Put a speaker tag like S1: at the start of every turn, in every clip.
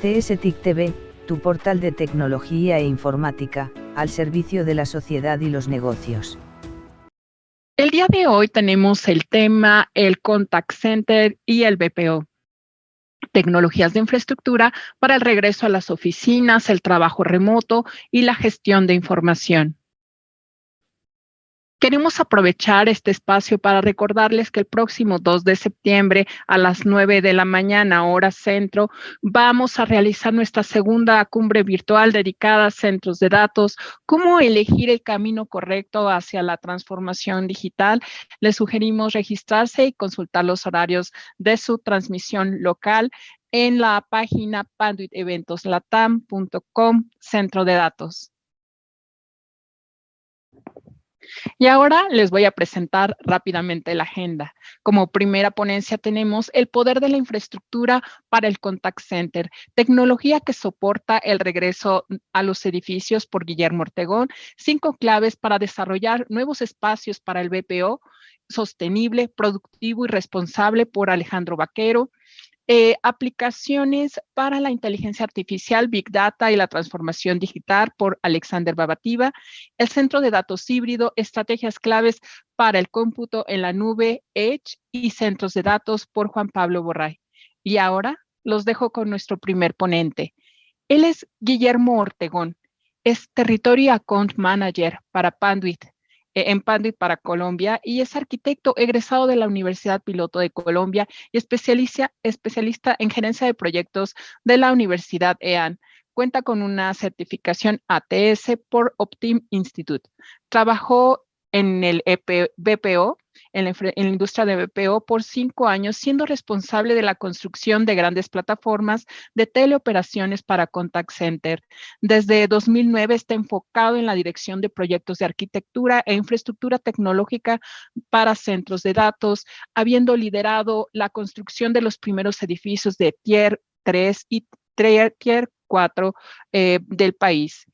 S1: CSTIC TV, tu portal de tecnología e informática, al servicio de la sociedad y los negocios.
S2: El día de hoy tenemos el tema el Contact Center y el BPO. Tecnologías de infraestructura para el regreso a las oficinas, el trabajo remoto y la gestión de información. Queremos aprovechar este espacio para recordarles que el próximo 2 de septiembre a las 9 de la mañana, hora centro, vamos a realizar nuestra segunda cumbre virtual dedicada a centros de datos, cómo elegir el camino correcto hacia la transformación digital. Les sugerimos registrarse y consultar los horarios de su transmisión local en la página panduiteventoslatam.com, centro de datos. Y ahora les voy a presentar rápidamente la agenda. Como primera ponencia tenemos el poder de la infraestructura para el Contact Center, tecnología que soporta el regreso a los edificios por Guillermo Ortegón, 5 claves para desarrollar nuevos espacios para el BPO, sostenible, productivo y responsable por Alejandro Vaquero. Aplicaciones para la inteligencia artificial, Big Data y la transformación digital por Alexander Babativa. El centro de datos híbrido, estrategias claves para el cómputo en la nube, Edge y centros de datos por Juan Pablo Borray. Y ahora los dejo con nuestro primer ponente. Él es Guillermo Ortegón, es Territory Account Manager para Panduit, en Panduit para Colombia, y es arquitecto egresado de la Universidad Piloto de Colombia y especialista en gerencia de proyectos de la Universidad EAN. Cuenta con una certificación ATS por Optim Institute. Trabajó en el BPO, en la industria de BPO por 5 años, siendo responsable de la construcción de grandes plataformas de teleoperaciones para Contact Center. Desde 2009 está enfocado en la dirección de proyectos de arquitectura e infraestructura tecnológica para centros de datos, habiendo liderado la construcción de los primeros edificios de Tier 3 y Tier 4 del país.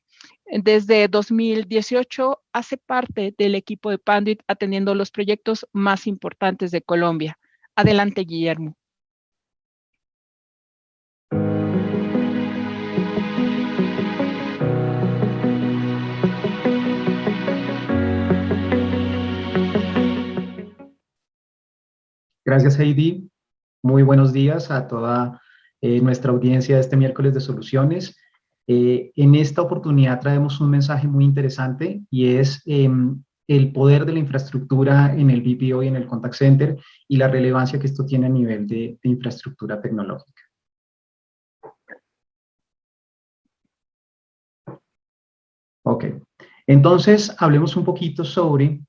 S2: Desde 2018 hace parte del equipo de Panduit atendiendo los proyectos más importantes de Colombia. Adelante, Guillermo.
S3: Gracias, Heidi. Muy buenos días a toda nuestra audiencia de este miércoles de soluciones. En esta oportunidad traemos un mensaje muy interesante y es el poder de la infraestructura en el BPO y en el Contact Center y la relevancia que esto tiene a nivel de infraestructura tecnológica. Ok, entonces hablemos un poquito sobre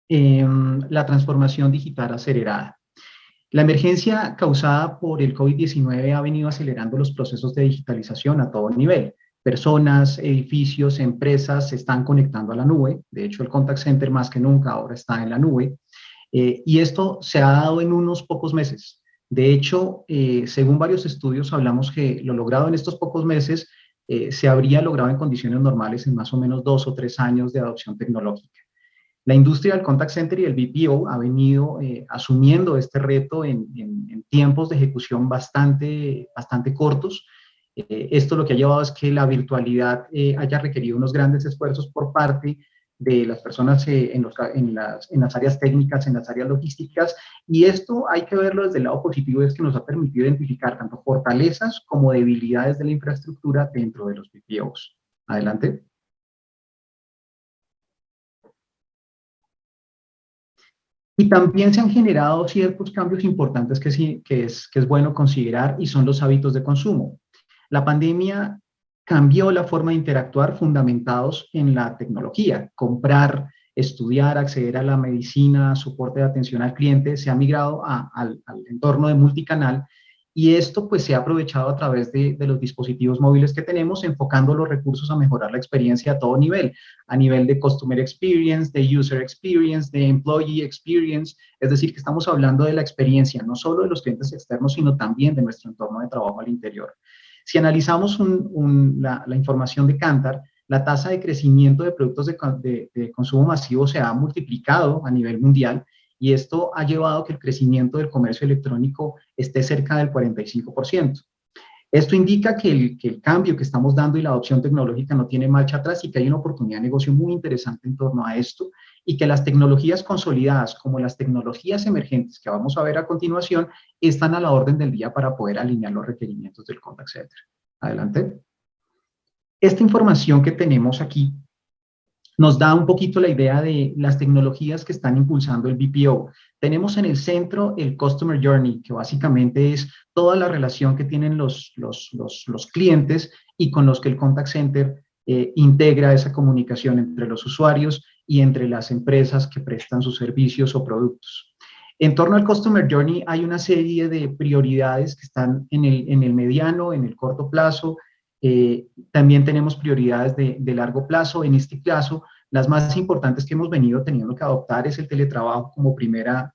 S3: la transformación digital acelerada. La emergencia causada por el COVID-19 ha venido acelerando los procesos de digitalización a todo nivel. Personas, edificios, empresas se están conectando a la nube. De hecho, el Contact Center más que nunca ahora está en la nube. Y esto se ha dado en unos pocos meses. De hecho, según varios estudios, hablamos que lo logrado en estos pocos meses se habría logrado en condiciones normales en más o menos 2 o 3 años de adopción tecnológica. La industria del Contact Center y el BPO ha venido asumiendo este reto en tiempos de ejecución bastante cortos. Esto lo que ha llevado es que la virtualidad haya requerido unos grandes esfuerzos por parte de las personas en las áreas técnicas, en las áreas logísticas, y esto hay que verlo desde el lado positivo, es que nos ha permitido identificar tanto fortalezas como debilidades de la infraestructura dentro de los BPOs. Adelante. Y también se han generado ciertos cambios importantes que es bueno considerar y son los hábitos de consumo. La pandemia cambió la forma de interactuar fundamentados en la tecnología. Comprar, estudiar, acceder a la medicina, soporte de atención al cliente, se ha migrado al entorno de multicanal y esto pues se ha aprovechado a través de los dispositivos móviles que tenemos, enfocando los recursos a mejorar la experiencia a todo nivel, a nivel de Customer Experience, de User Experience, de Employee Experience, es decir, que estamos hablando de la experiencia no solo de los clientes externos, sino también de nuestro entorno de trabajo al interior. Si analizamos la información de Kantar, la tasa de crecimiento de productos de consumo masivo se ha multiplicado a nivel mundial y esto ha llevado a que el crecimiento del comercio electrónico esté cerca del 45%. Esto indica que el cambio que estamos dando y la adopción tecnológica no tiene marcha atrás y que hay una oportunidad de negocio muy interesante en torno a esto y que las tecnologías consolidadas como las tecnologías emergentes que vamos a ver a continuación están a la orden del día para poder alinear los requerimientos del contact center. Adelante. Esta información que tenemos aquí nos da un poquito la idea de las tecnologías que están impulsando el BPO. Tenemos en el centro el Customer Journey, que básicamente es toda la relación que tienen los clientes y con los que el Contact Center integra esa comunicación entre los usuarios y entre las empresas que prestan sus servicios o productos. En torno al Customer Journey hay una serie de prioridades que están en el mediano, en el corto plazo. También tenemos prioridades de largo plazo. En este caso, las más importantes que hemos venido teniendo que adoptar es el teletrabajo como primera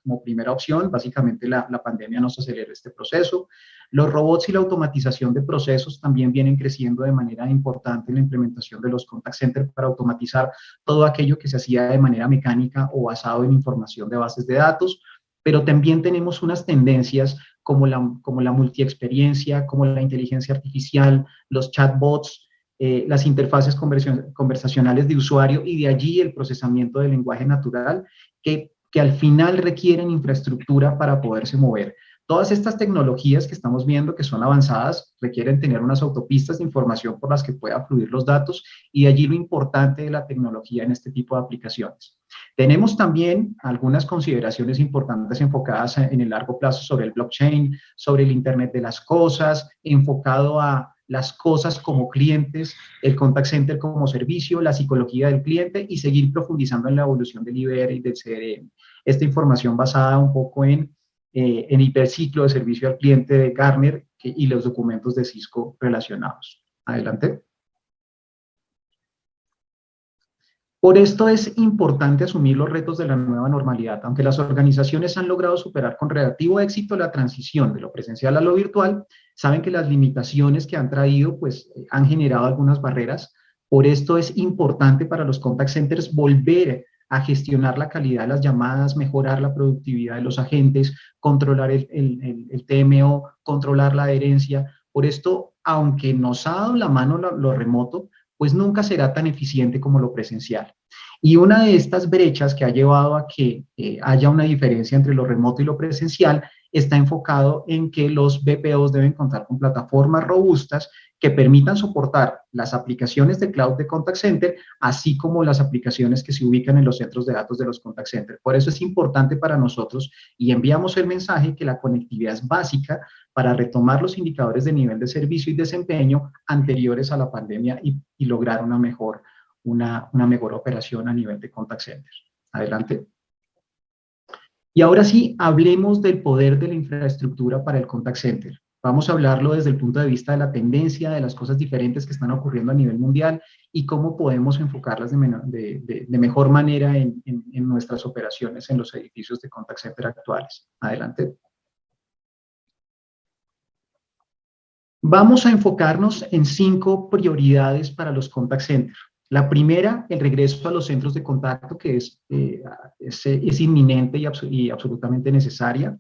S3: opción. Básicamente la pandemia nos acelera este proceso. Los robots y la automatización de procesos también vienen creciendo de manera importante en la implementación de los contact centers para automatizar todo aquello que se hacía de manera mecánica o basado en información de bases de datos. Pero también tenemos unas tendencias como la multiexperiencia, como la inteligencia artificial, los chatbots, las interfaces conversacionales de usuario y de allí el procesamiento del lenguaje natural que al final requieren infraestructura para poderse mover. Todas estas tecnologías que estamos viendo que son avanzadas requieren tener unas autopistas de información por las que pueda fluir los datos y de allí lo importante de la tecnología en este tipo de aplicaciones. Tenemos también algunas consideraciones importantes enfocadas en el largo plazo sobre el blockchain, sobre el Internet de las cosas, enfocado a las cosas como clientes, el contact center como servicio, la psicología del cliente y seguir profundizando en la evolución del IBR y del CRM. Esta información basada un poco en hiperciclo de servicio al cliente de Gartner y los documentos de Cisco relacionados. Adelante. Por esto es importante asumir los retos de la nueva normalidad. Aunque las organizaciones han logrado superar con relativo éxito la transición de lo presencial a lo virtual, saben que las limitaciones que han traído pues, han generado algunas barreras. Por esto es importante para los contact centers volver a gestionar la calidad de las llamadas, mejorar la productividad de los agentes, controlar el TMO, controlar la adherencia. Por esto, aunque nos ha dado la mano lo remoto, pues nunca será tan eficiente como lo presencial. Y una de estas brechas que ha llevado a que haya una diferencia entre lo remoto y lo presencial está enfocado en que los BPOs deben contar con plataformas robustas que permitan soportar las aplicaciones de cloud de contact center, así como las aplicaciones que se ubican en los centros de datos de los contact center. Por eso es importante para nosotros y enviamos el mensaje que la conectividad es básica para retomar los indicadores de nivel de servicio y desempeño anteriores a la pandemia y lograr una mejor operación a nivel de contact center. Adelante. Y ahora sí, hablemos del poder de la infraestructura para el contact center. Vamos a hablarlo desde el punto de vista de la tendencia, de las cosas diferentes que están ocurriendo a nivel mundial y cómo podemos enfocarlas de mejor manera en nuestras operaciones en los edificios de contact center actuales. Adelante. Vamos a enfocarnos en 5 prioridades para los contact centers. La primera, el regreso a los centros de contacto, que es inminente y absolutamente necesaria.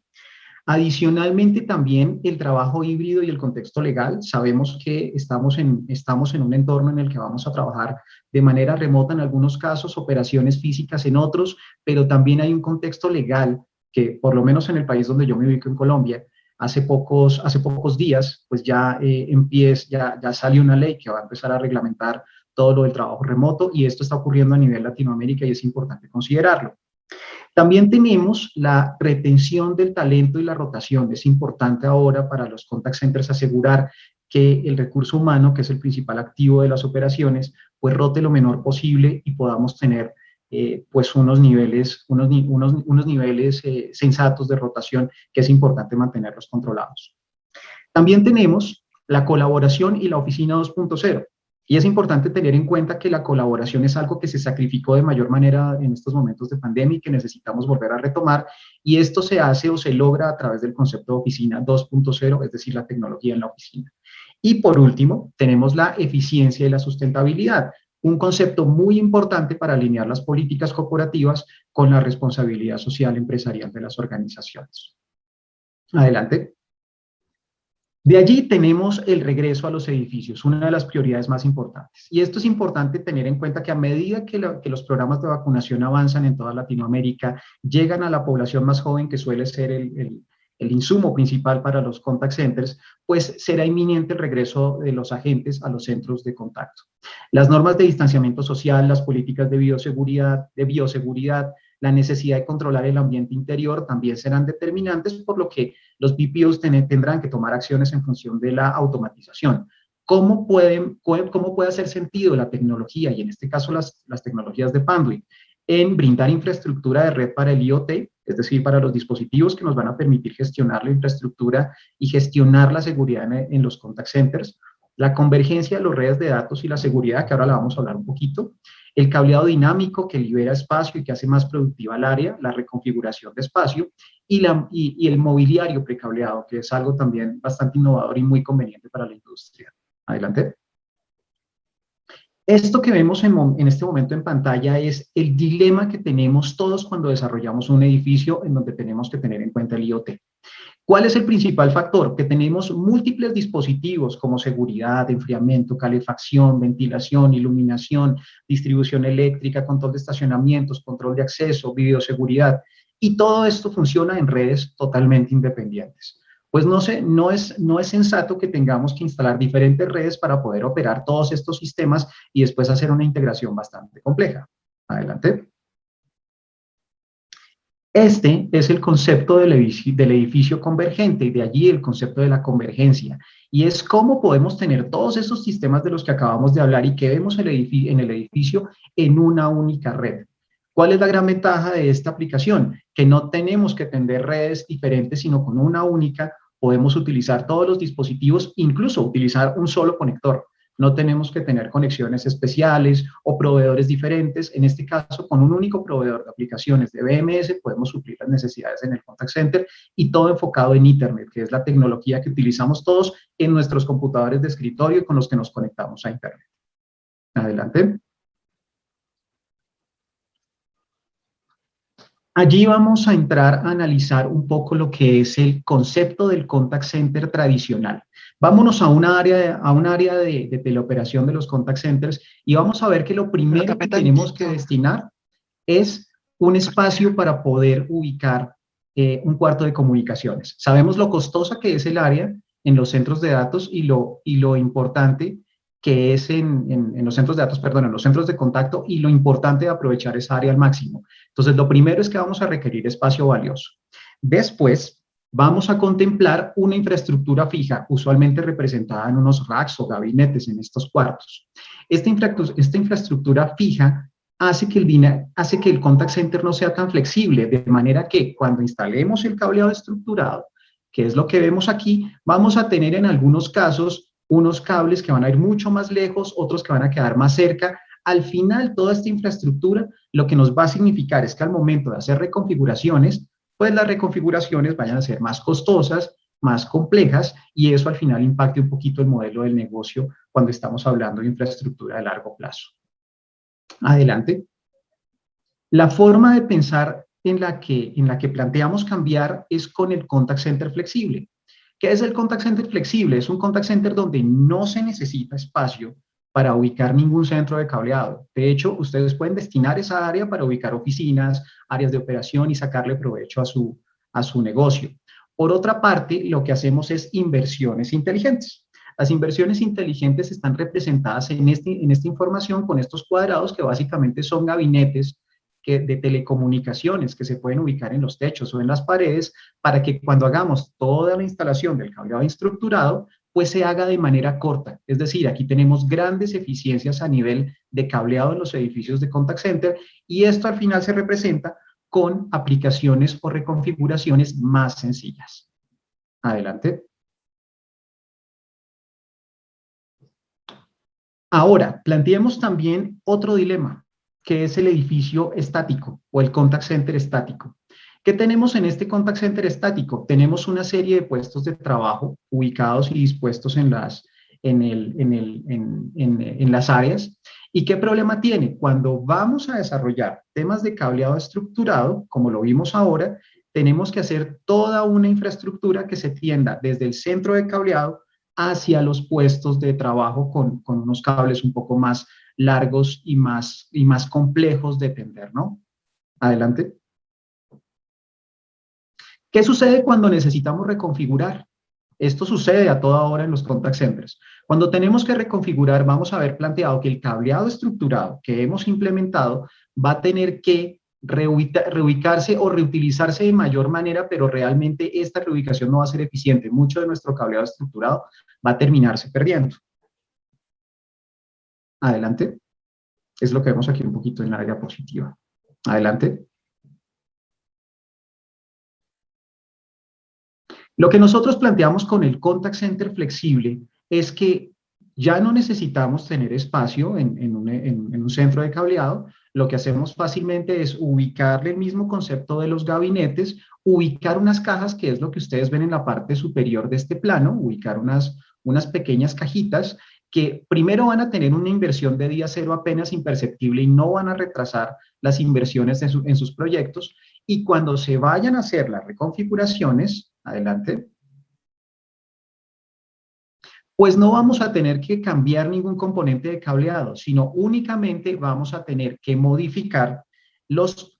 S3: Adicionalmente, también el trabajo híbrido y el contexto legal. Sabemos que estamos en un entorno en el que vamos a trabajar de manera remota en algunos casos, operaciones físicas en otros, pero también hay un contexto legal que, por lo menos en el país donde yo me ubico, en Colombia, hace pocos días, pues ya salió una ley que va a empezar a reglamentar todo lo del trabajo remoto y esto está ocurriendo a nivel Latinoamérica y es importante considerarlo. También tenemos la retención del talento y la rotación. Es importante ahora para los contact centers asegurar que el recurso humano, que es el principal activo de las operaciones, pues rote lo menor posible y podamos tener pues unos niveles sensatos de rotación que es importante mantenerlos controlados. También tenemos la colaboración y la oficina 2.0. Y es importante tener en cuenta que la colaboración es algo que se sacrificó de mayor manera en estos momentos de pandemia y que necesitamos volver a retomar. Y esto se hace o se logra a través del concepto de oficina 2.0, es decir, la tecnología en la oficina. Y por último, tenemos la eficiencia y la sustentabilidad, un concepto muy importante para alinear las políticas corporativas con la responsabilidad social empresarial de las organizaciones. Adelante. De allí tenemos el regreso a los edificios, una de las prioridades más importantes. Y esto es importante tener en cuenta que a medida que los programas de vacunación avanzan en toda Latinoamérica, llegan a la población más joven, que suele ser el insumo principal para los contact centers, pues será inminente el regreso de los agentes a los centros de contacto. Las normas de distanciamiento social, las políticas de bioseguridad, la necesidad de controlar el ambiente interior también serán determinantes, por lo que los BPOs tendrán que tomar acciones en función de la automatización. ¿Cómo puede hacer sentido la tecnología, y en este caso las tecnologías de Panduit, en brindar infraestructura de red para el IoT, es decir, para los dispositivos que nos van a permitir gestionar la infraestructura y gestionar la seguridad en los contact centers, la convergencia de las redes de datos y la seguridad, que ahora la vamos a hablar un poquito, el cableado dinámico que libera espacio y que hace más productiva el área, la reconfiguración de espacio, y el mobiliario precableado, que es algo también bastante innovador y muy conveniente para la industria. Adelante. Esto que vemos en este momento en pantalla es el dilema que tenemos todos cuando desarrollamos un edificio en donde tenemos que tener en cuenta el IoT. ¿Cuál es el principal factor? Que tenemos múltiples dispositivos como seguridad, enfriamiento, calefacción, ventilación, iluminación, distribución eléctrica, control de estacionamientos, control de acceso, videoseguridad, y todo esto funciona en redes totalmente independientes. Pues no es sensato que tengamos que instalar diferentes redes para poder operar todos estos sistemas y después hacer una integración bastante compleja. Adelante. Este es el concepto del edificio convergente, y de allí el concepto de la convergencia. Y es cómo podemos tener todos esos sistemas de los que acabamos de hablar y que vemos en el edificio en una única red. ¿Cuál es la gran ventaja de esta aplicación? Que no tenemos que tener redes diferentes, sino con una única podemos utilizar todos los dispositivos, incluso utilizar un solo conector. No tenemos que tener conexiones especiales o proveedores diferentes. En este caso, con un único proveedor de aplicaciones de BMS podemos suplir las necesidades en el contact center, y todo enfocado en Ethernet, que es la tecnología que utilizamos todos en nuestros computadores de escritorio con los que nos conectamos a Internet. Adelante. Allí vamos a entrar a analizar un poco lo que es el concepto del contact center tradicional. Vámonos a un área de teleoperación de los contact centers, y vamos a ver que lo primero que tenemos que destinar es un espacio para poder ubicar un cuarto de comunicaciones. Sabemos lo costosa que es el área en los centros de datos y lo importante que es en los centros de datos, perdón, en los centros de contacto, y lo importante de aprovechar esa área al máximo. Entonces, lo primero es que vamos a requerir espacio valioso. Después, vamos a contemplar una infraestructura fija, usualmente representada en unos racks o gabinetes en estos cuartos. Esta infraestructura fija hace que el contact center no sea tan flexible, de manera que cuando instalemos el cableado estructurado, que es lo que vemos aquí, vamos a tener en algunos casos unos cables que van a ir mucho más lejos, otros que van a quedar más cerca. Al final, toda esta infraestructura lo que nos va a significar es que al momento de hacer reconfiguraciones, pues las reconfiguraciones vayan a ser más costosas, más complejas, y eso al final impacte un poquito el modelo del negocio cuando estamos hablando de infraestructura de largo plazo. Adelante. La forma de pensar en la que planteamos cambiar es con el contact center flexible. ¿Qué es el contact center flexible? Es un contact center donde no se necesita espacio para ubicar ningún centro de cableado. De hecho, ustedes pueden destinar esa área para ubicar oficinas, áreas de operación y sacarle provecho a su negocio. Por otra parte, lo que hacemos es inversiones inteligentes. Las inversiones inteligentes están representadas en esta información con estos cuadrados, que básicamente son gabinetes de telecomunicaciones que se pueden ubicar en los techos o en las paredes, para que cuando hagamos toda la instalación del cableado estructurado, pues se haga de manera corta. Es decir, aquí tenemos grandes eficiencias a nivel de cableado en los edificios de contact center, y esto al final se representa con aplicaciones o reconfiguraciones más sencillas. Adelante. Ahora, planteemos también otro dilema, que es el edificio estático o el contact center estático. ¿Qué tenemos en este contact center estático? Tenemos una serie de puestos de trabajo ubicados y dispuestos en las áreas. ¿Y qué problema tiene? Cuando vamos a desarrollar temas de cableado estructurado, como lo vimos ahora, tenemos que hacer toda una infraestructura que se tienda desde el centro de cableado hacia los puestos de trabajo con unos cables un poco más largos y más complejos de tender, ¿no? Adelante. ¿Qué sucede cuando necesitamos reconfigurar? Esto sucede a toda hora en los contact centers. Cuando tenemos que reconfigurar, vamos a haber planteado que el cableado estructurado que hemos implementado va a tener que reubicarse o reutilizarse de mayor manera, pero realmente esta reubicación no va a ser eficiente. Mucho de nuestro cableado estructurado va a terminarse perdiendo. Adelante. Es lo que vemos aquí un poquito en la diapositiva. Adelante. Lo que nosotros planteamos con el contact center flexible es que ya no necesitamos tener espacio en un centro de cableado. Lo que hacemos fácilmente es ubicarle el mismo concepto de los gabinetes, ubicar unas cajas, que es lo que ustedes ven en la parte superior de este plano, ubicar unas pequeñas cajitas que primero van a tener una inversión de día cero apenas imperceptible y no van a retrasar las inversiones en sus proyectos. Y cuando se vayan a hacer las reconfiguraciones, adelante, pues no vamos a tener que cambiar ningún componente de cableado, sino únicamente vamos a tener que modificar los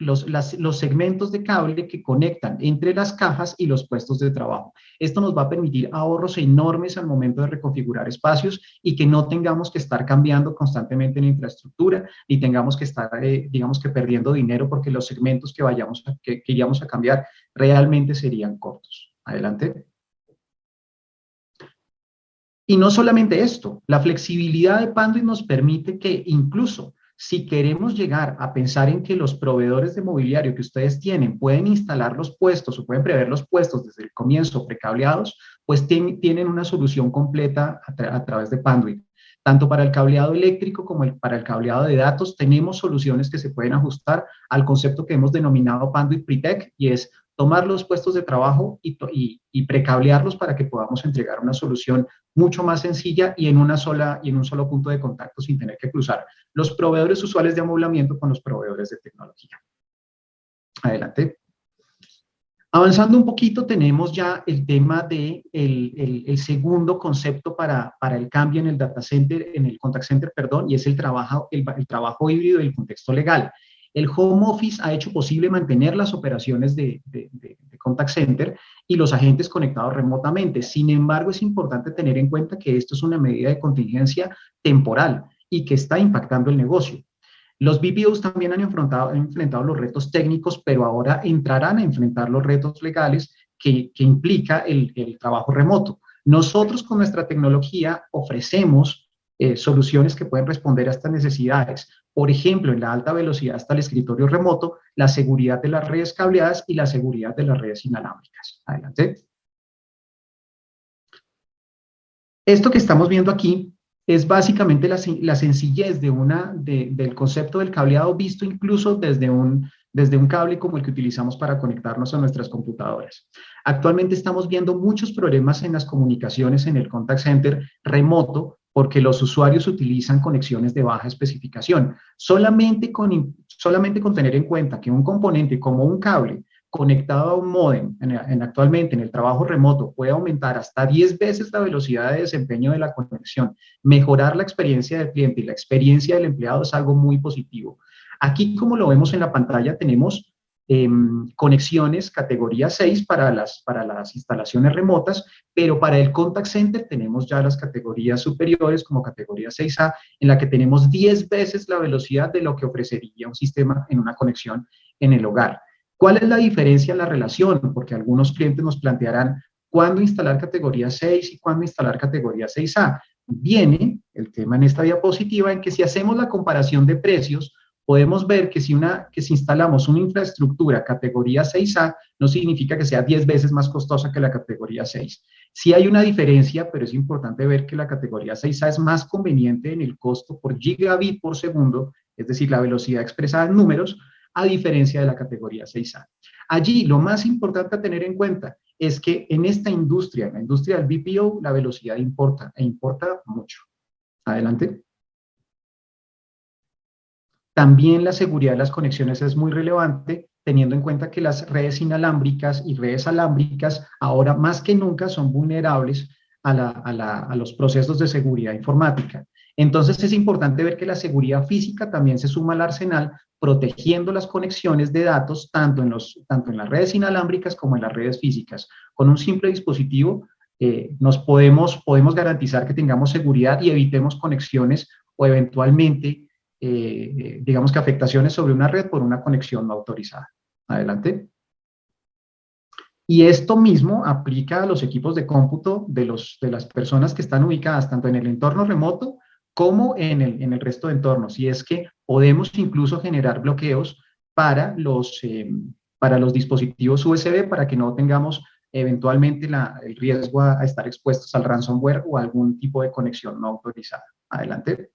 S3: segmentos de cable que conectan entre las cajas y los puestos de trabajo. Esto nos va a permitir ahorros enormes al momento de reconfigurar espacios y que no tengamos que estar cambiando constantemente en infraestructura, ni tengamos que estar, digamos que perdiendo dinero porque los segmentos que iríamos a cambiar realmente serían cortos. Adelante. Y no solamente esto, la flexibilidad de Panduit nos permite que incluso si queremos llegar a pensar en que los proveedores de mobiliario que ustedes tienen pueden instalar los puestos o pueden prever los puestos desde el comienzo precableados, pues tienen una solución completa a través de Panduit. Tanto para el cableado eléctrico como para el cableado de datos, tenemos soluciones que se pueden ajustar al concepto que hemos denominado Panduit Pretech, y es tomar los puestos de trabajo y precablearlos para que podamos entregar una solución mucho más sencilla y en un solo punto de contacto sin tener que cruzar los proveedores usuales de amoblamiento con los proveedores de tecnología. Adelante. Avanzando un poquito, tenemos ya el tema del el segundo concepto para el cambio en el data center, en el contact center, perdón, y es el trabajo híbrido y el contexto legal. El home office ha hecho posible mantener las operaciones de contact center y los agentes conectados remotamente. Sin embargo, es importante tener en cuenta que esto es una medida de contingencia temporal y que está impactando el negocio. Los BPOs también han enfrentado los retos técnicos, pero ahora entrarán a enfrentar los retos legales que implica el trabajo remoto. Nosotros con nuestra tecnología ofrecemos soluciones que pueden responder a estas necesidades. Por ejemplo, en la alta velocidad hasta el escritorio remoto, la seguridad de las redes cableadas y la seguridad de las redes inalámbricas. Adelante. Esto que estamos viendo aquí es básicamente la sencillez del concepto del cableado visto incluso desde un cable como el que utilizamos para conectarnos a nuestras computadoras. Actualmente estamos viendo muchos problemas en las comunicaciones en el contact center remoto porque los usuarios utilizan conexiones de baja especificación. Solamente con tener en cuenta que un componente como un cable conectado a un módem actualmente en el trabajo remoto puede aumentar hasta 10 veces la velocidad de desempeño de la conexión, mejorar la experiencia del cliente y la experiencia del empleado es algo muy positivo. Aquí, como lo vemos en la pantalla, tenemos conexiones categoría 6 para las instalaciones remotas, pero para el contact center tenemos ya las categorías superiores como categoría 6A, en la que tenemos 10 veces la velocidad de lo que ofrecería un sistema en una conexión en el hogar. ¿Cuál es la diferencia en la relación? Porque algunos clientes nos plantearán cuándo instalar categoría 6 y cuándo instalar categoría 6A. Viene el tema en esta diapositiva en que si hacemos la comparación de precios, podemos ver que si instalamos una infraestructura categoría 6A, no significa que sea 10 veces más costosa que la categoría 6. Sí hay una diferencia, pero es importante ver que la categoría 6A es más conveniente en el costo por gigabit por segundo, es decir, la velocidad expresada en números, a diferencia de la categoría 6A. Allí, lo más importante a tener en cuenta es que en esta industria, en la industria del BPO, la velocidad importa, e importa mucho. Adelante. También la seguridad de las conexiones es muy relevante. teniendo en cuenta que las redes inalámbricas y redes alámbricas ahora más que nunca son vulnerables a los procesos de seguridad informática. Entonces es importante ver que la seguridad física también se suma al arsenal, protegiendo las conexiones de datos tanto en las redes inalámbricas como en las redes físicas. Con un simple dispositivo podemos garantizar que tengamos seguridad y evitemos conexiones o eventualmente, digamos que afectaciones sobre una red por una conexión no autorizada. Adelante. Y esto mismo aplica a los equipos de cómputo de las personas que están ubicadas tanto en el entorno remoto como en el resto de entornos. Y es que podemos incluso generar bloqueos para los dispositivos USB para que no tengamos eventualmente el riesgo a estar expuestos al ransomware o a algún tipo de conexión no autorizada. Adelante.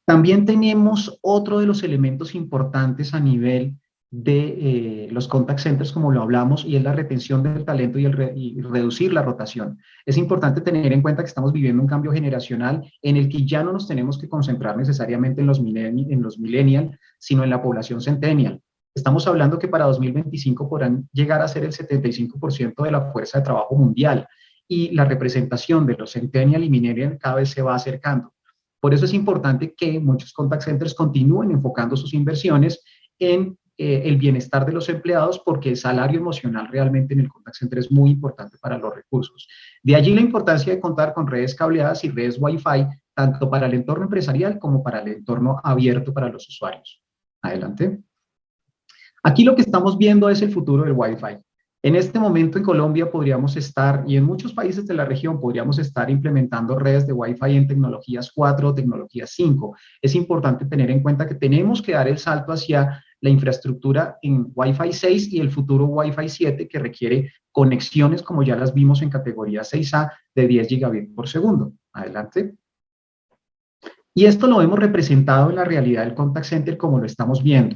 S3: También tenemos otro de los elementos importantes a nivel de los contact centers, como lo hablamos, y es la retención del talento y reducir la rotación. Es importante tener en cuenta que estamos viviendo un cambio generacional en el que ya no nos tenemos que concentrar necesariamente en los millennials, sino en la población centennial. Estamos hablando que para 2025 podrán llegar a ser el 75% de la fuerza de trabajo mundial, y la representación de los centennial y millennial cada vez se va acercando. Por eso es importante que muchos contact centers continúen enfocando sus inversiones en el bienestar de los empleados, porque el salario emocional realmente en el contact center es muy importante para los recursos. De allí la importancia de contar con redes cableadas y redes Wi-Fi, tanto para el entorno empresarial como para el entorno abierto para los usuarios. Adelante. Aquí lo que estamos viendo es el futuro del Wi-Fi. En este momento en Colombia podríamos estar, y en muchos países de la región, podríamos estar implementando redes de Wi-Fi en tecnologías 4 o tecnologías 5. Es importante tener en cuenta que tenemos que dar el salto hacia la infraestructura en Wi-Fi 6 y el futuro Wi-Fi 7, que requiere conexiones, como ya las vimos en categoría 6A, de 10 gigabits por segundo. Adelante. Y esto lo hemos representado en la realidad del contact center como lo estamos viendo.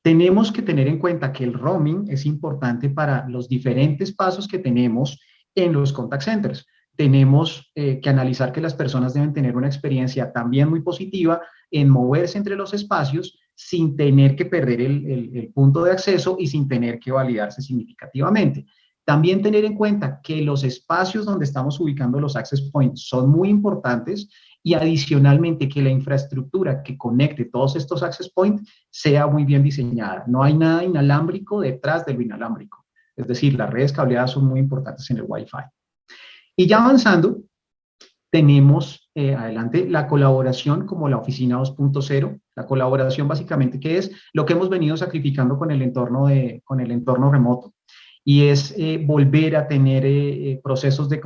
S3: Tenemos que tener en cuenta que el roaming es importante para los diferentes pasos que tenemos en los contact centers. Tenemos que analizar que las personas deben tener una experiencia también muy positiva en moverse entre los espacios sin tener que perder el punto de acceso y sin tener que validarse significativamente. También tener en cuenta que los espacios donde estamos ubicando los access points son muy importantes, y adicionalmente que la infraestructura que conecte todos estos access points sea muy bien diseñada. No hay nada inalámbrico detrás de lo inalámbrico. Es decir, las redes cableadas son muy importantes en el Wi-Fi. Y ya avanzando, tenemos adelante la colaboración como la oficina 2.0. La colaboración básicamente, ¿qué es? Lo que hemos venido sacrificando con el entorno remoto. Y es volver a tener procesos de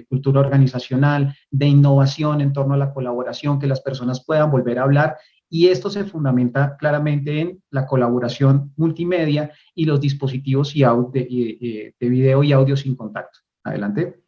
S3: cultura organizacional, de innovación en torno a la colaboración, que las personas puedan volver a hablar, y esto se fundamenta claramente en la colaboración multimedia y los dispositivos de video y audio sin contacto. Adelante.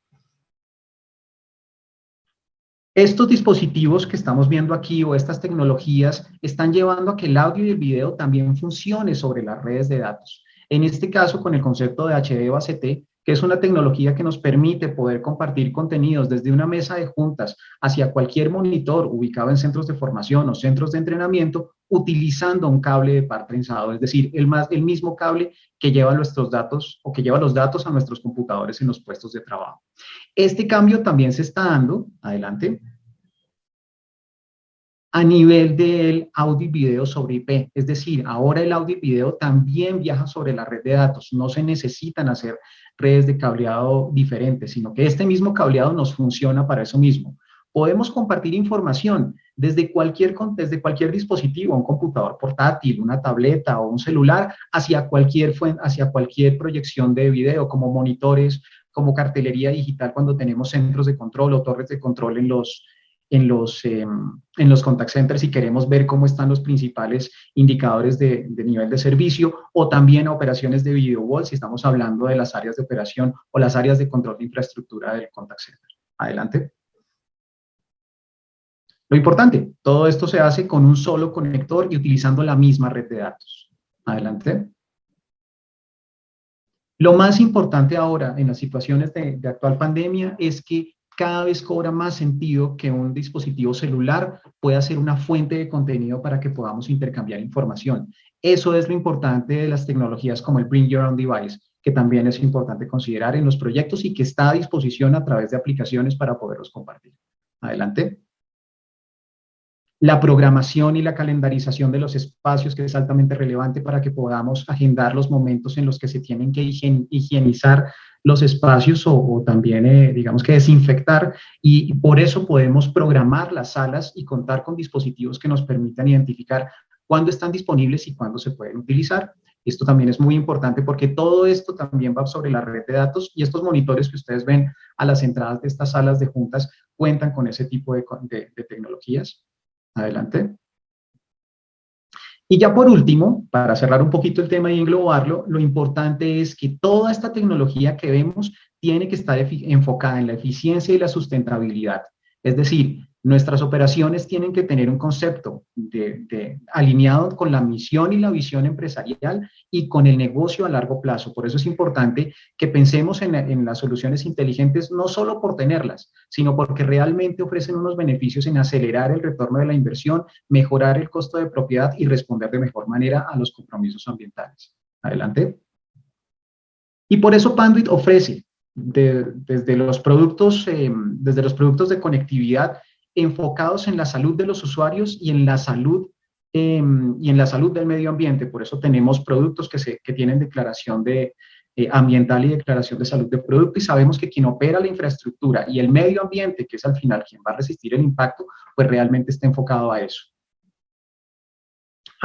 S3: Estos dispositivos que estamos viendo aquí o estas tecnologías están llevando a que el audio y el video también funcione sobre las redes de datos. En este caso, con el concepto de HD base T, que es una tecnología que nos permite poder compartir contenidos desde una mesa de juntas hacia cualquier monitor ubicado en centros de formación o centros de entrenamiento, utilizando un cable de par trenzado, es decir, el mismo cable que lleva nuestros datos o que lleva los datos a nuestros computadores en los puestos de trabajo. Este cambio también se está dando, adelante, a nivel del audio y video sobre IP. Es decir, ahora el audio y video también viaja sobre la red de datos. No se necesitan hacer redes de cableado diferentes, sino que este mismo cableado nos funciona para eso mismo. Podemos compartir información desde cualquier dispositivo, un computador portátil, una tableta o un celular, hacia cualquier proyección de video, como monitores, como cartelería digital cuando tenemos centros de control o torres de control en los contact centers y queremos ver cómo están los principales indicadores de nivel de servicio, o también operaciones de video wall si estamos hablando de las áreas de operación o las áreas de control de infraestructura del contact center. Adelante. Lo importante, todo esto se hace con un solo conector y utilizando la misma red de datos. Adelante. Lo más importante ahora en las situaciones de actual pandemia es que cada vez cobra más sentido que un dispositivo celular pueda ser una fuente de contenido para que podamos intercambiar información. Eso es lo importante de las tecnologías como el Bring Your Own Device, que también es importante considerar en los proyectos y que está a disposición a través de aplicaciones para poderlos compartir. Adelante. La programación y la calendarización de los espacios, que es altamente relevante para que podamos agendar los momentos en los que se tienen que higienizar los espacios o también, digamos que desinfectar, y por eso podemos programar las salas y contar con dispositivos que nos permitan identificar cuándo están disponibles y cuándo se pueden utilizar. Esto también es muy importante porque todo esto también va sobre la red de datos, y estos monitores que ustedes ven a las entradas de estas salas de juntas cuentan con ese tipo de tecnologías. Adelante. Y ya por último, para cerrar un poquito el tema y englobarlo, lo importante es que toda esta tecnología que vemos tiene que estar enfocada en la eficiencia y la sustentabilidad. Es decir, nuestras operaciones tienen que tener un concepto alineado con la misión y la visión empresarial y con el negocio a largo plazo. Por eso es importante que pensemos en las soluciones inteligentes no solo por tenerlas, sino porque realmente ofrecen unos beneficios en acelerar el retorno de la inversión, mejorar el costo de propiedad y responder de mejor manera a los compromisos ambientales. Adelante. Y por eso Panduit ofrece desde los productos de conectividad enfocados en la salud de los usuarios y en la salud del medio ambiente. Por eso tenemos productos que tienen declaración ambiental y declaración de salud de producto, y sabemos que quien opera la infraestructura y el medio ambiente, que es al final quien va a resistir el impacto, pues realmente está enfocado a eso.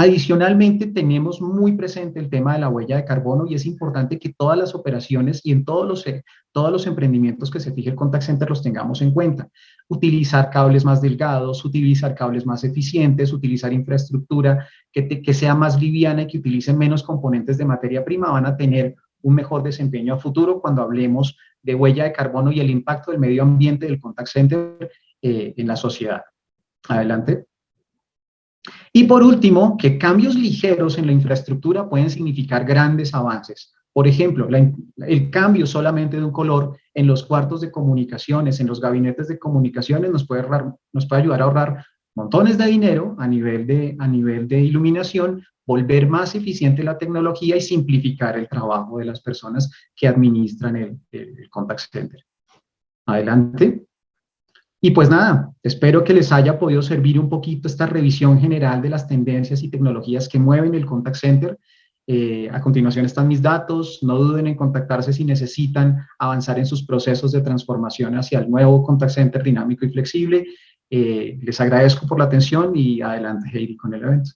S3: Adicionalmente, tenemos muy presente el tema de la huella de carbono, y es importante que todas las operaciones y en todos los emprendimientos que se fije el contact center los tengamos en cuenta. Utilizar cables más delgados, utilizar cables más eficientes, utilizar infraestructura que sea más liviana y que utilice menos componentes de materia prima, van a tener un mejor desempeño a futuro cuando hablemos de huella de carbono y el impacto del medio ambiente del contact center en la sociedad. Adelante. Y por último, que cambios ligeros en la infraestructura pueden significar grandes avances. Por ejemplo, el cambio solamente de un color en los cuartos de comunicaciones, en los gabinetes de comunicaciones, nos puede ayudar a ahorrar montones de dinero a nivel de iluminación, volver más eficiente la tecnología y simplificar el trabajo de las personas que administran el contact center. Adelante. Y pues nada, espero que les haya podido servir un poquito esta revisión general de las tendencias y tecnologías que mueven el contact center. A continuación están mis datos, no duden en contactarse si necesitan avanzar en sus procesos de transformación hacia el nuevo contact center dinámico y flexible. Les agradezco por la atención y adelante, Heidi, con el evento.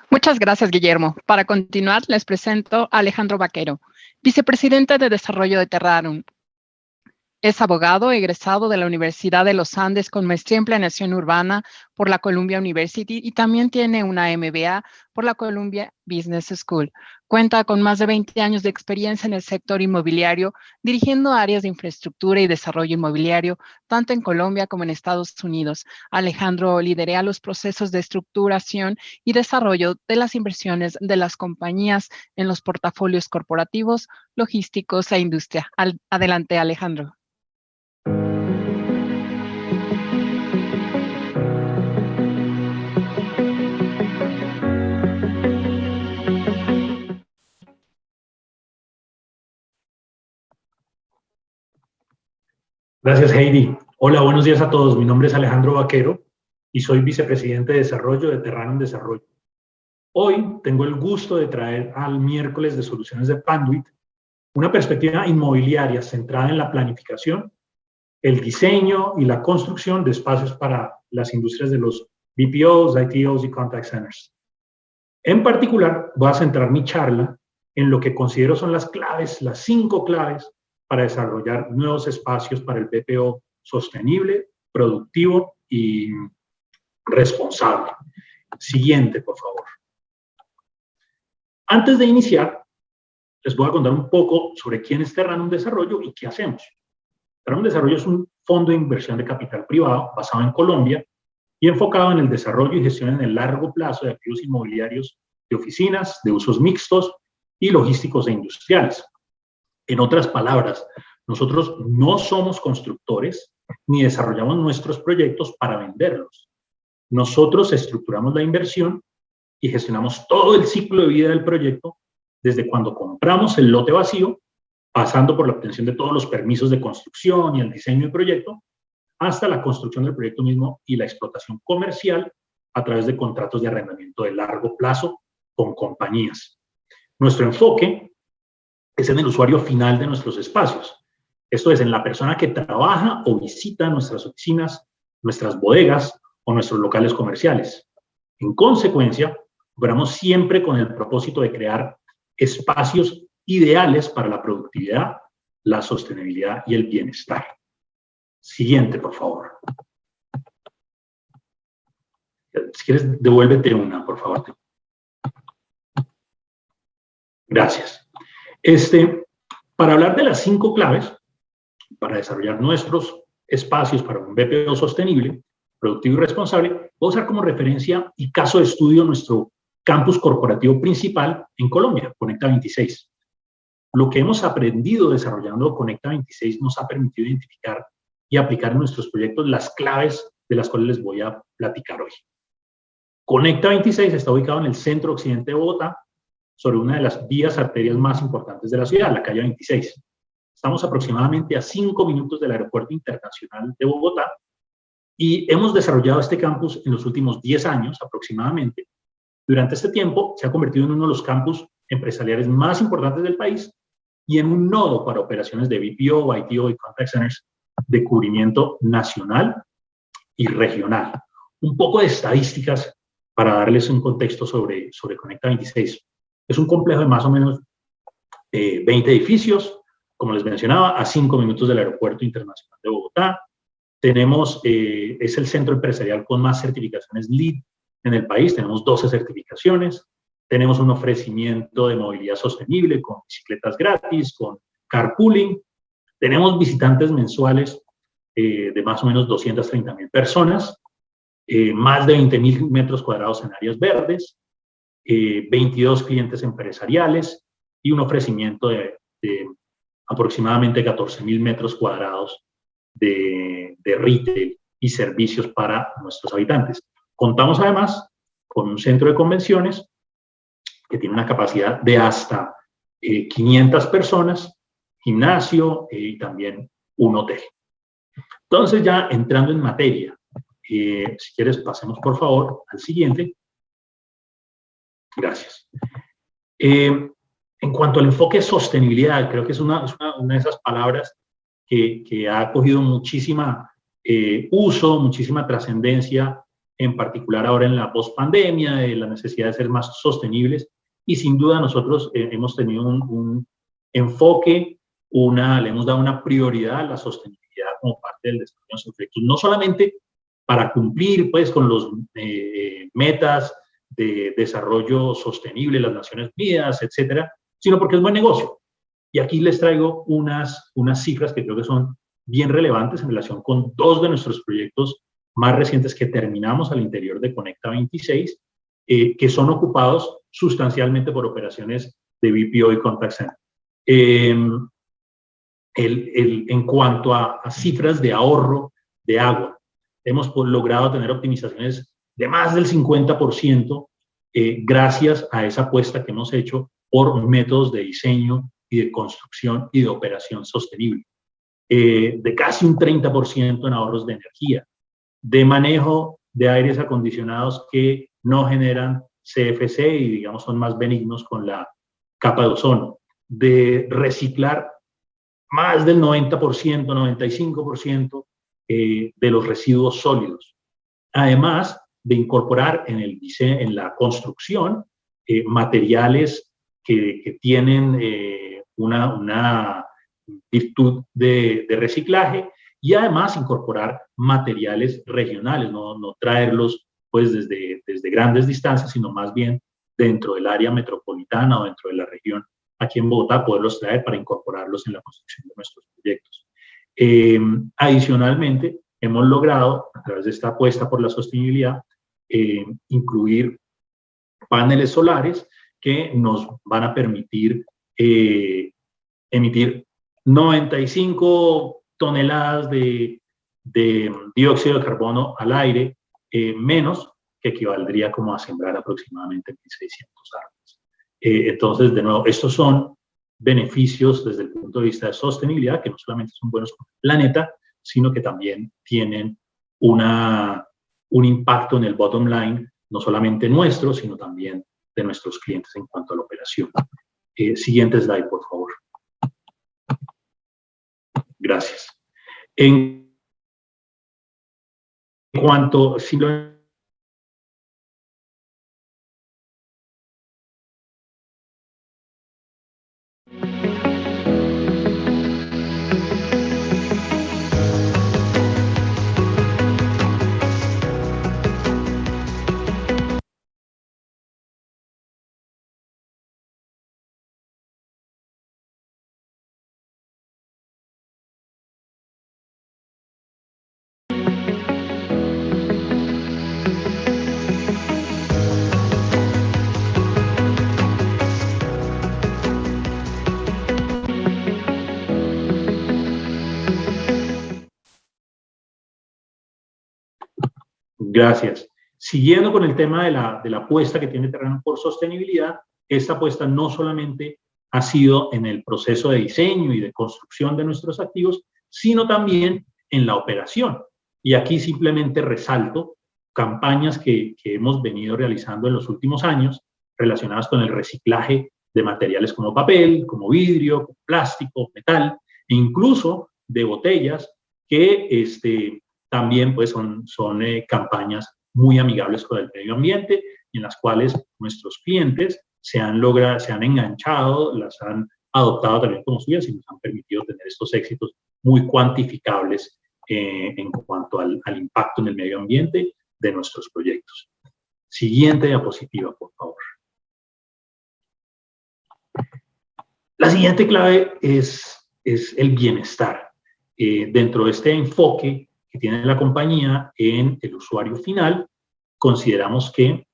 S2: Muchas gracias, Guillermo. Para continuar, les presento a Alejandro Vaquero, vicepresidente de Desarrollo de Terrarum. Es abogado egresado de la Universidad de los Andes con maestría en Planeación Urbana por la Columbia University y también tiene una MBA por la Columbia Business School. Cuenta con más de 20 años de experiencia en el sector inmobiliario, dirigiendo áreas de infraestructura y desarrollo inmobiliario, tanto en Colombia como en Estados Unidos. Alejandro lidera los procesos de estructuración y desarrollo de las inversiones de las compañías en los portafolios corporativos, logísticos e industria. Adelante, Alejandro.
S4: Gracias, Heidi. Hola, buenos días a todos. Mi nombre es Alejandro Vaquero y soy vicepresidente de Desarrollo de Terrarum Desarrollo. Hoy tengo el gusto de traer al miércoles de soluciones de Panduit una perspectiva inmobiliaria centrada en la planificación, el diseño y la construcción de espacios para las industrias de los BPOs, ITOs y contact centers. En particular, voy a centrar mi charla en lo que considero son las claves, las 5 claves para desarrollar nuevos espacios para el BPO sostenible, productivo y responsable. Siguiente, por favor. Antes de iniciar, les voy a contar un poco sobre quién es Terranum Desarrollo y qué hacemos. Terranum Desarrollo es un fondo de inversión de capital privado basado en Colombia y enfocado en el desarrollo y gestión en el largo plazo de activos inmobiliarios de oficinas, de usos mixtos y logísticos e industriales. En otras palabras, nosotros no somos constructores ni desarrollamos nuestros proyectos para venderlos. Nosotros estructuramos la inversión y gestionamos todo el ciclo de vida del proyecto, desde cuando compramos el lote vacío, pasando por la obtención de todos los permisos de construcción y el diseño del proyecto, hasta la construcción del proyecto mismo y la explotación comercial a través de contratos de arrendamiento de largo plazo con compañías. Nuestro enfoque es en el usuario final de nuestros espacios. Esto es, en la persona que trabaja o visita nuestras oficinas, nuestras bodegas o nuestros locales comerciales. En consecuencia, operamos siempre con el propósito de crear espacios ideales para la productividad, la sostenibilidad y el bienestar. Siguiente, por favor. Si quieres, devuélvete una, por favor. Gracias. Para hablar de las 5 claves para desarrollar nuestros espacios para un BPO sostenible, productivo y responsable, voy a usar como referencia y caso de estudio nuestro campus corporativo principal en Colombia, Conecta 26. Lo que hemos aprendido desarrollando Conecta 26 nos ha permitido identificar y aplicar en nuestros proyectos las claves de las cuales les voy a platicar hoy. Conecta 26 está ubicado en el centro occidente de Bogotá, sobre una de las vías arterias más importantes de la ciudad, la calle 26. Estamos aproximadamente a 5 minutos del Aeropuerto Internacional de Bogotá y hemos desarrollado este campus en los últimos 10 años aproximadamente. Durante este tiempo se ha convertido en uno de los campus empresariales más importantes del país y en un nodo para operaciones de BPO, ITO y contact centers de cubrimiento nacional y regional. Un poco de estadísticas para darles un contexto sobre Conecta 26. Es un complejo de más o menos 20 edificios, como les mencionaba, a 5 minutos del Aeropuerto Internacional de Bogotá. Es el centro empresarial con más certificaciones LEED en el país, tenemos 12 certificaciones, tenemos un ofrecimiento de movilidad sostenible con bicicletas gratis, con carpooling, tenemos visitantes mensuales de más o menos 230,000 personas, más de 20,000 metros cuadrados en áreas verdes, 22 clientes empresariales y un ofrecimiento de aproximadamente 14,000 metros cuadrados de retail y servicios para nuestros habitantes. Contamos además con un centro de convenciones que tiene una capacidad de hasta 500 personas, gimnasio y también un hotel. Entonces, ya entrando en materia, si quieres pasemos por favor al siguiente. Gracias. En cuanto al enfoque de sostenibilidad, creo que es una de esas palabras que ha cogido muchísima uso, muchísima trascendencia, en particular ahora en la pospandemia, de la necesidad de ser más sostenibles. Y sin duda nosotros hemos tenido un enfoque, le hemos dado una prioridad a la sostenibilidad como parte del desarrollo de nuestros proyectos, no solamente para cumplir pues con los metas de desarrollo sostenible, las Naciones Unidas, etcétera, sino porque es buen negocio. Y aquí les traigo unas cifras que creo que son bien relevantes en relación con 2 de nuestros proyectos más recientes que terminamos al interior de Conecta 26, que son ocupados sustancialmente por operaciones de BPO y contact center. En cuanto a cifras de ahorro de agua, hemos logrado tener optimizaciones de más del 50% gracias a esa apuesta que hemos hecho por métodos de diseño y de construcción y de operación sostenible. De casi un 30% en ahorros de energía, de manejo de aires acondicionados que no generan CFC y digamos son más benignos con la capa de ozono, de reciclar más del 90%, 95% de los residuos sólidos. Además de incorporar en el diseño, en la construcción, materiales que tienen una virtud de reciclaje y además incorporar materiales regionales, no traerlos pues desde grandes distancias, sino más bien dentro del área metropolitana o dentro de la región aquí en Bogotá, poderlos traer para incorporarlos en la construcción de nuestros proyectos. Adicionalmente, hemos logrado, a través de esta apuesta por la sostenibilidad, incluir paneles solares que nos van a permitir emitir 95 toneladas de dióxido de carbono al aire, menos, que equivaldría como a sembrar aproximadamente 1.600 árboles. Entonces, de nuevo, estos son beneficios desde el punto de vista de sostenibilidad, que no solamente son buenos para el planeta, sino que también tienen un impacto en el bottom line, no solamente nuestro, sino también de nuestros clientes en cuanto a la operación. Siguiente slide, por favor. Gracias. En cuanto simplemente Gracias. Siguiendo con el tema de la apuesta que tiene Terrano por sostenibilidad, esta apuesta no solamente ha sido en el proceso de diseño y de construcción de nuestros activos, sino también en la operación. Y aquí simplemente resalto campañas que hemos venido realizando en los últimos años relacionadas con el reciclaje de materiales como papel, como vidrio, como plástico, metal, e incluso de botellas que también pues son campañas muy amigables con el medio ambiente, en las cuales nuestros clientes se han enganchado, las han adoptado también como suyas y nos han permitido tener estos éxitos muy cuantificables en cuanto al impacto en el medio ambiente de nuestros proyectos. Siguiente diapositiva, por favor. La siguiente clave es el bienestar. Dentro de este enfoque que tiene la compañía en el usuario final, consideramos que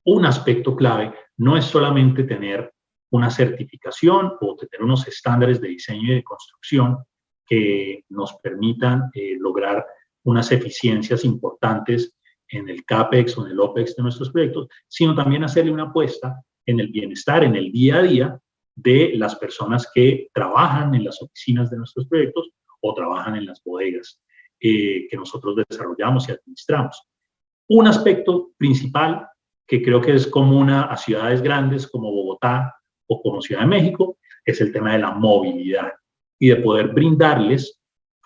S4: un aspecto clave no es solamente tener una certificación o tener unos estándares de diseño y de construcción que nos permitan lograr unas eficiencias importantes en el CAPEX o en el OPEX de nuestros proyectos, sino también hacerle una apuesta en el bienestar, en el día a día de las personas que trabajan en las oficinas de nuestros proyectos o trabajan en las bodegas que nosotros desarrollamos y administramos. Un aspecto principal que creo que es común a ciudades grandes como Bogotá o como Ciudad de México es el tema de la movilidad y de poder brindarles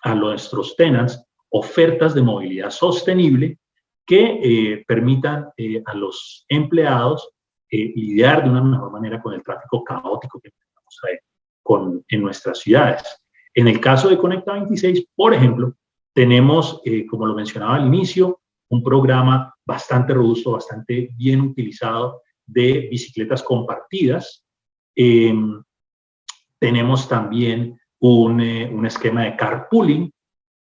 S4: a nuestros tenants ofertas de movilidad sostenible que permitan a los empleados lidiar de una mejor manera con el tráfico caótico que tenemos en nuestras ciudades. En el caso de Conecta 26, por ejemplo, tenemos, como lo mencionaba al inicio, un programa bastante robusto, bastante bien utilizado de bicicletas compartidas. Tenemos también un esquema de carpooling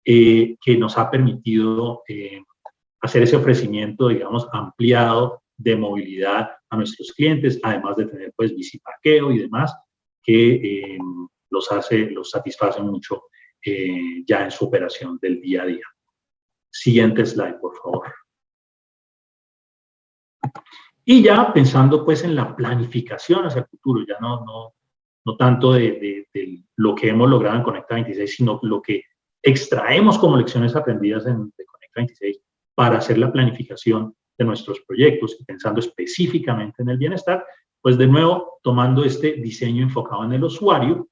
S4: que nos ha permitido hacer ese ofrecimiento, digamos, ampliado de movilidad a nuestros clientes, además de tener, pues, biciparqueo y demás, que los satisface mucho ya en su operación del día a día. Siguiente slide, por favor. Y ya pensando, pues, en la planificación hacia el futuro, ya no tanto de lo que hemos logrado en Conecta 26, sino lo que extraemos como lecciones aprendidas de Conecta 26 para hacer la planificación de nuestros proyectos y pensando específicamente en el bienestar, pues de nuevo, tomando este diseño enfocado en el usuario,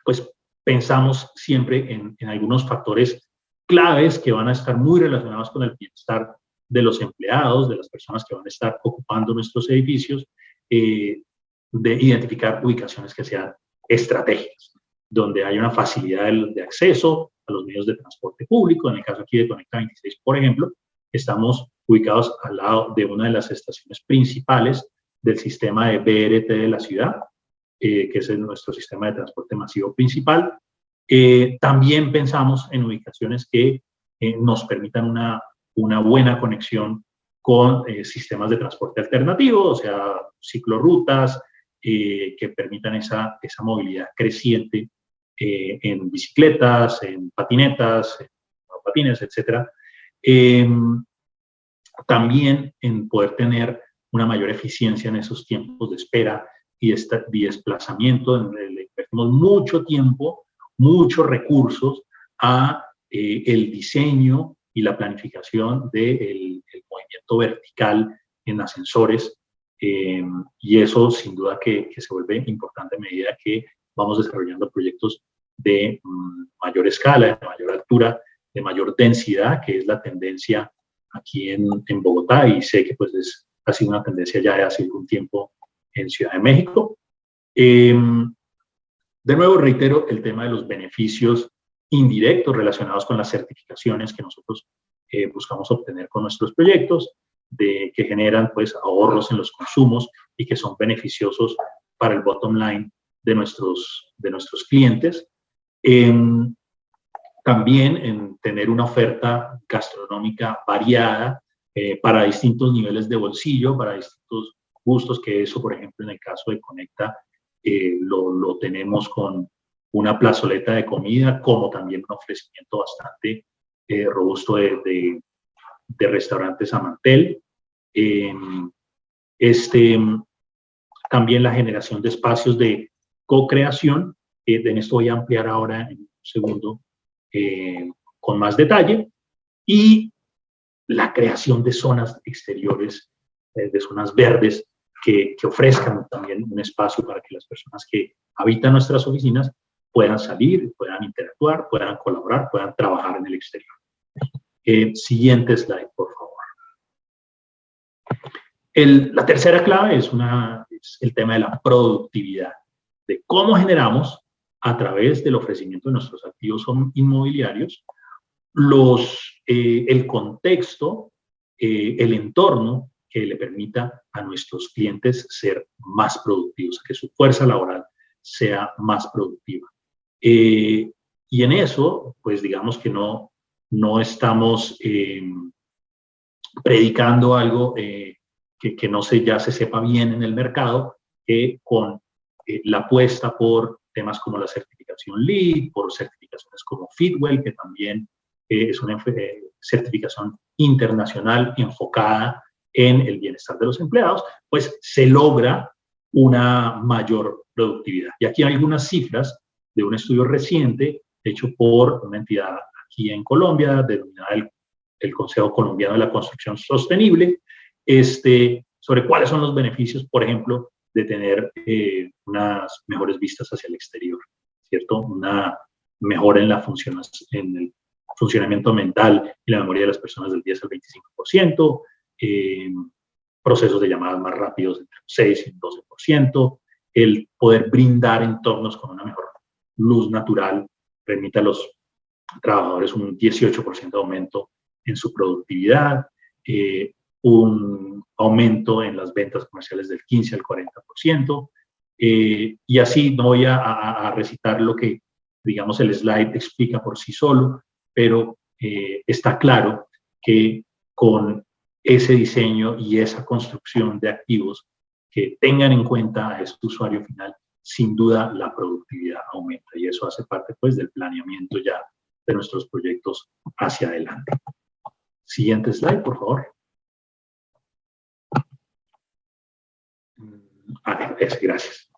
S4: pues pensamos siempre en algunos factores claves que van a estar muy relacionados con el bienestar de los empleados, de las personas que van a estar ocupando nuestros edificios, de identificar ubicaciones que sean estratégicas, donde hay una facilidad de acceso a los medios de transporte público. En el caso aquí de Conecta 26, por ejemplo, estamos ubicados al lado de una de las estaciones principales del sistema de BRT de la ciudad, que es nuestro sistema de transporte masivo principal. También pensamos en ubicaciones que nos permitan una buena conexión con sistemas de transporte alternativo, o sea, ciclorrutas que permitan esa movilidad creciente en bicicletas, en patinetas, en patines, etc. También en poder tener una mayor eficiencia en esos tiempos de espera y desplazamiento, en el que invertimos mucho tiempo, muchos recursos a el diseño y la planificación del movimiento vertical en ascensores, y eso sin duda que se vuelve importante a medida que vamos desarrollando proyectos de mayor escala, de mayor altura, de mayor densidad, que es la tendencia aquí en Bogotá, y sé que pues ha sido una tendencia ya de hace algún tiempo en Ciudad de México. De nuevo reitero el tema de los beneficios indirectos relacionados con las certificaciones que nosotros buscamos obtener con nuestros proyectos, que generan pues ahorros en los consumos y que son beneficiosos para el bottom line de nuestros clientes. También en tener una oferta gastronómica variada para distintos niveles de bolsillo, para distintos gustos, que eso, por ejemplo, en el caso de Conecta, lo tenemos con una plazoleta de comida, como también un ofrecimiento bastante robusto de restaurantes a mantel. También la generación de espacios de co-creación, en esto voy a ampliar ahora en un segundo con más detalle, y la creación de zonas exteriores, de zonas verdes, que ofrezcan también un espacio para que las personas que habitan nuestras oficinas puedan salir, puedan interactuar, puedan colaborar, puedan trabajar en el exterior. Siguiente slide, por favor. La tercera clave es el tema de la productividad, de cómo generamos a través del ofrecimiento de nuestros activos inmobiliarios el contexto, el entorno que le permita a nuestros clientes ser más productivos, que su fuerza laboral sea más productiva. Y en eso, pues digamos que no estamos predicando algo que no ya se sepa bien en el mercado, que con la apuesta por temas como la certificación LEED, por certificaciones como Fitwel, que también es una certificación internacional enfocada en el bienestar de los empleados, pues se logra una mayor productividad. Y aquí hay algunas cifras de un estudio reciente hecho por una entidad aquí en Colombia, denominada el Consejo Colombiano de la Construcción Sostenible, sobre cuáles son los beneficios, por ejemplo, de tener unas mejores vistas hacia el exterior, ¿cierto? Una mejora en el funcionamiento mental y la memoria de las personas del 10 al 25%, procesos de llamadas más rápidos entre un 6 y un 12%, el poder brindar entornos con una mejor luz natural permite a los trabajadores un 18% de aumento en su productividad, un aumento en las ventas comerciales del 15 al 40%, y así no voy a recitar lo que, digamos, el slide explica por sí solo, pero está claro que con ese diseño y esa construcción de activos que tengan en cuenta a este usuario final, sin duda la productividad aumenta, y eso hace parte pues del planeamiento ya de nuestros proyectos hacia adelante. Siguiente slide, por favor. Gracias.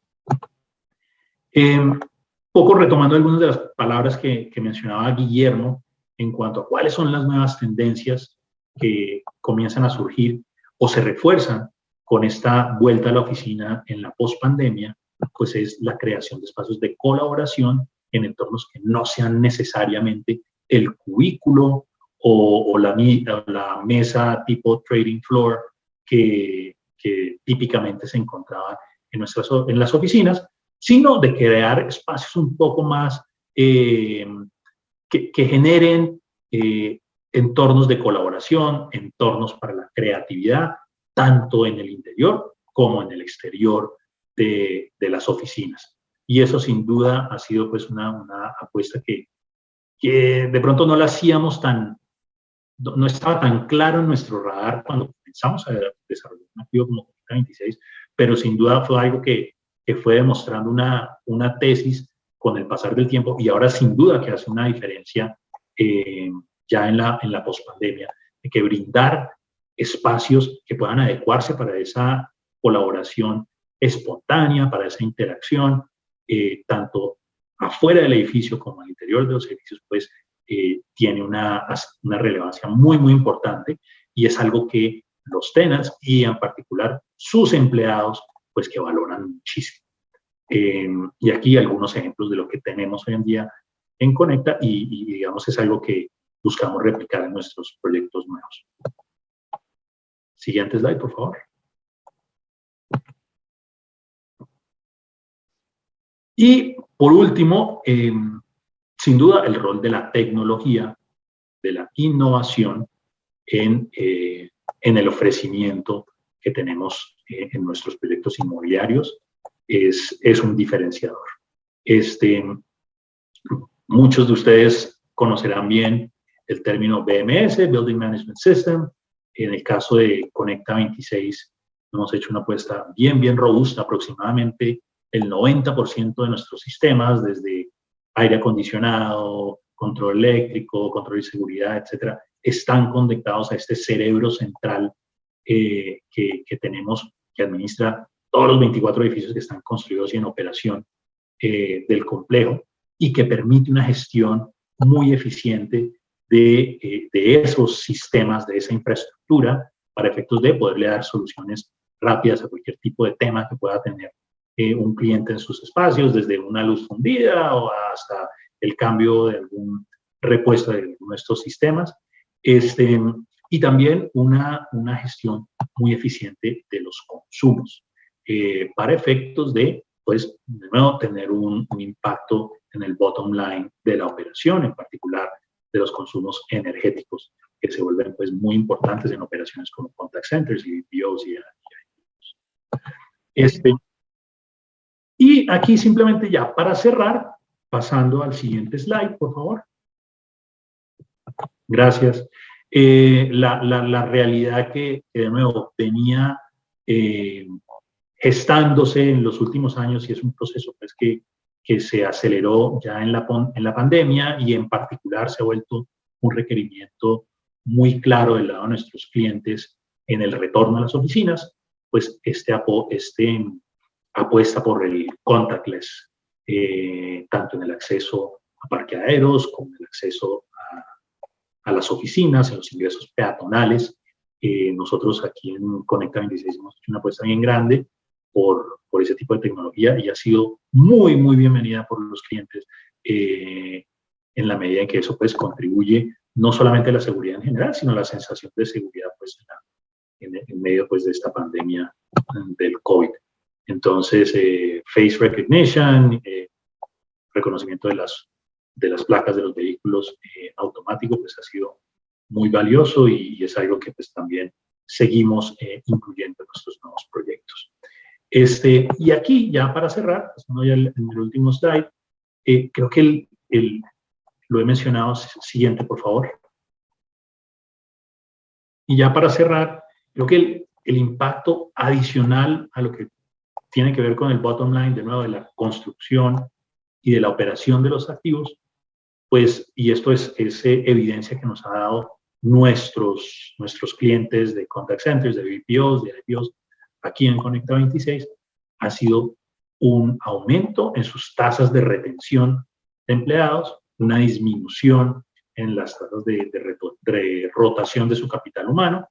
S4: Poco retomando algunas de las palabras que mencionaba Guillermo en cuanto a cuáles son las nuevas tendencias que comienzan a surgir o se refuerzan con esta vuelta a la oficina en la pospandemia, pues es la creación de espacios de colaboración en entornos que no sean necesariamente el cubículo o la mesa tipo trading floor que típicamente se encontraba en las oficinas, sino de crear espacios un poco más que generen entornos de colaboración, entornos para la creatividad, tanto en el interior como en el exterior de las oficinas. Y eso sin duda ha sido pues una apuesta que de pronto no la hacíamos no estaba tan claro en nuestro radar cuando comenzamos a desarrollar un activo como Conecta 26, pero sin duda fue algo que fue demostrando una tesis con el pasar del tiempo, y ahora sin duda que hace una diferencia ya en la pospandemia, de que brindar espacios que puedan adecuarse para esa colaboración espontánea, para esa interacción, tanto afuera del edificio como al interior de los edificios, pues tiene una relevancia muy, muy importante, y es algo que los tenants y en particular sus empleados, pues que valoran muchísimo. Y aquí algunos ejemplos de lo que tenemos hoy en día en Conecta y digamos es algo que buscamos replicar en nuestros proyectos nuevos. Siguiente slide, por favor. Y por último, sin duda, el rol de la tecnología, de la innovación en el ofrecimiento que tenemos en nuestros proyectos inmobiliarios es un diferenciador. Muchos de ustedes conocerán bien el término BMS, Building Management System. En el caso de Conecta 26, hemos hecho una apuesta bien, bien robusta. Aproximadamente el 90% de nuestros sistemas, desde aire acondicionado, control eléctrico, control de seguridad, etcétera, están conectados a este cerebro central que tenemos, que administra todos los 24 edificios que están construidos y en operación del complejo, y que permite una gestión muy eficiente de esos sistemas, de esa infraestructura, para efectos de poderle dar soluciones rápidas a cualquier tipo de tema que pueda tener un cliente en sus espacios, desde una luz fundida o hasta el cambio de algún repuesto de alguno de estos sistemas. Y también una gestión muy eficiente de los consumos, para efectos de, pues, de nuevo, tener un impacto en el bottom line de la operación, en particular de los consumos energéticos, que se vuelven pues muy importantes en operaciones como contact centers y BPOs y aquí simplemente ya para cerrar, pasando al siguiente slide, por favor. Gracias. La realidad que de nuevo venía gestándose en los últimos años, y es un proceso pues que se aceleró ya en la pandemia, y en particular se ha vuelto un requerimiento muy claro del lado de nuestros clientes en el retorno a las oficinas, pues apuesta por el contactless, tanto en el acceso a parqueaderos como en el acceso a las oficinas, en los ingresos peatonales. Nosotros aquí en Conecta 26 hemos hecho una apuesta bien grande por ese tipo de tecnología, y ha sido muy, muy bienvenida por los clientes en la medida en que eso pues contribuye no solamente a la seguridad en general, sino a la sensación de seguridad pues en medio pues de esta pandemia del COVID. Entonces, face recognition, reconocimiento de las placas de los vehículos automático, pues ha sido muy valioso, y es algo que pues también seguimos incluyendo en nuestros nuevos proyectos. Y aquí, ya para cerrar, pasando ya en el último slide, creo que lo he mencionado. Siguiente, por favor. Y ya para cerrar, creo que el impacto adicional a lo que tiene que ver con el bottom line, de nuevo, de la construcción y de la operación de los activos, pues, y esto es evidencia que nos ha dado nuestros clientes de contact centers, de BPOs, de IPOs, aquí en Conecta 26, ha sido un aumento en sus tasas de retención de empleados, una disminución en las tasas de rotación de su capital humano,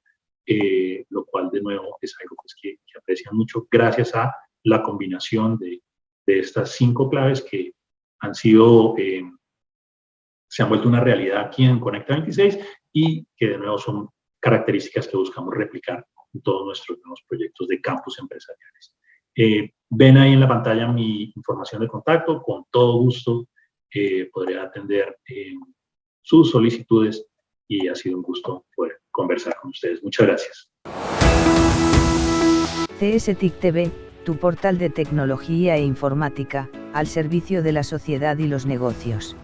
S4: lo cual de nuevo es algo pues, que aprecian mucho gracias a la combinación de estas 5 claves que han sido, se han vuelto una realidad aquí en Conecta 26, y que de nuevo son características que buscamos replicar en todos nuestros nuevos proyectos de campus empresariales. Ven ahí en la pantalla mi información de contacto. Con todo gusto podré atender sus solicitudes, y ha sido un gusto poder conversar con ustedes. Muchas gracias.
S1: CSTIC TV, tu portal de tecnología e informática, al servicio de la sociedad y los negocios.